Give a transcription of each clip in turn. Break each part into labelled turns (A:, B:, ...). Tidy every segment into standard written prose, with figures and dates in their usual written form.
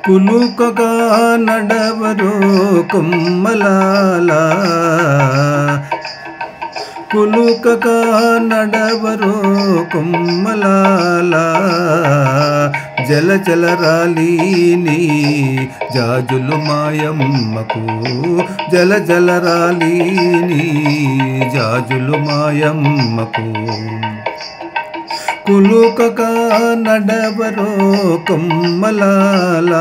A: కులుకగా నడవరో కొమ్మలాల కులుకగా నడవరో కొమ్మలాల జల జల రాలీని జాజులు మాయమ్మకు జల జల రాలీని జాజులు మాయమ్మకు కులుకగా నడవరో కొమ్మలాల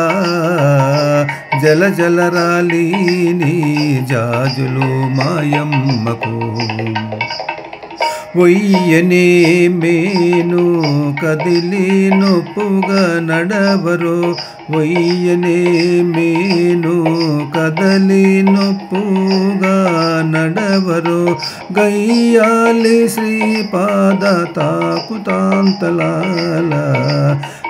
A: జల జల రాలీని జాజులు మాయమ్మకు ఒయ్యనే మేను కదిలి నొప్పుగా నడవరో ఒయ్యనే మేను కదలి నొప్పుగా నడవరో గయ్యాలి శ్రీపాద తాకుతాంతలాల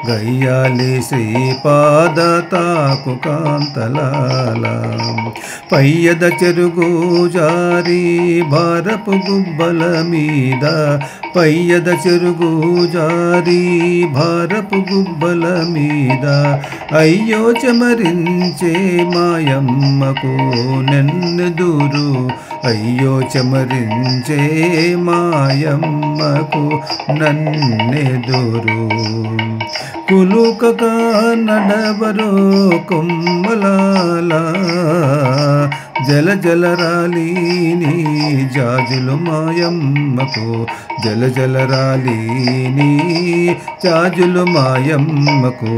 A: గయ్యాలి శ్రీపాద తాకు కాంతలాల పయ్యద చెరుగు జారి భారపు గుబ్బల మీద పయ్యద చెరుగు జారి భారపు గుబ్బల మీద అయ్యో చెమరించే మాయమ్మకు నెన్నెదురు అయ్యో చెమరించే మాయమ్మకు నన్నెదురు కులుకగా నడవరో కొమ్మలాల జల జల రాలీని జాజులు మాయమ్మకు జల జల రాలీని జాజులు మాయమ్మకు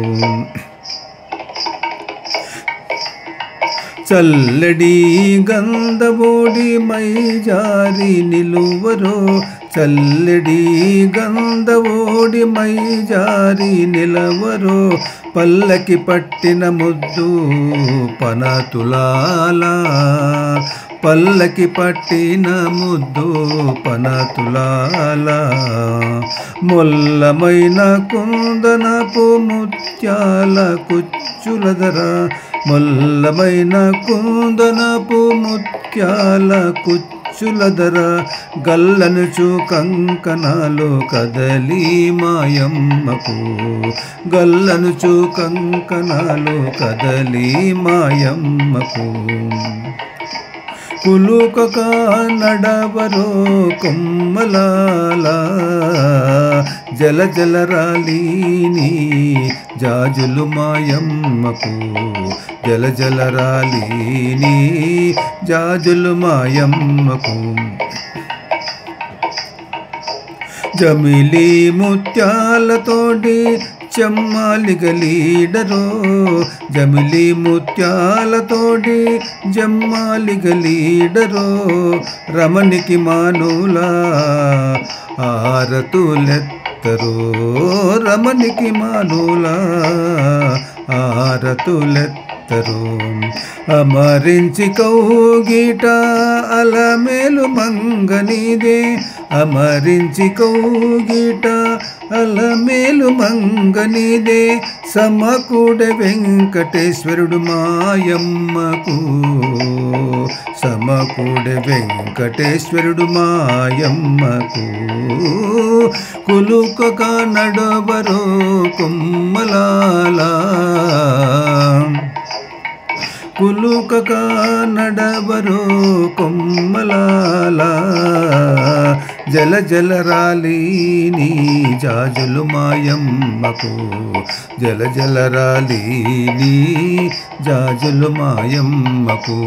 A: చల్లడి గంధవోడి మై జారి నిలువరో చల్లడి గంధవోడి మై జారి నిలవరో పల్లకి పట్టిన ముద్దు పనతులాల పల్లకి పట్టిన ముద్దు పనతులాల మొల్లమైన కుందనపు ముత్యాల కుచ్చులధర మొల్లమైన కుందనపు ముత్యాల కుచ్చులధర గల్లనుచు కంకణాలు కదలి మాయమ్మకు గల్లనుచు కంకణాలు కదలి మాయమ్మకు కులుకగా నడవరో కొమ్మలాల జల జల రాలీని జాజులు మాయమ్మకు జల జల రాలీని జాజులు మాయమ్మకు జమిలి ముత్యాలతోటి జమ్మాలిగలీడరో జమిలి ముత్యాలతోటి జమ్మాలిగలీడరో రమణికి మానుల ఆరతులెత్తరో రమణికి మానుల ఆరతులెత్తరో అమరించి కౌగిట అలమేలు మంగనిదే అమరించి కౌగిట అలమేలు మంగనిదే సమకూడ వెంకటేశ్వరుడు మాయమ్మకు సమకూడ వెంకటేశ్వరుడు మాయమ్మకు కులుకగా నడవరో కొమ్మలాల కులుకగా నడవరో కొమ్మలాల జల జల రాలీని జాజులు మాయమ్మకు జల జల రాలీని జాజులు మాయమ్మకు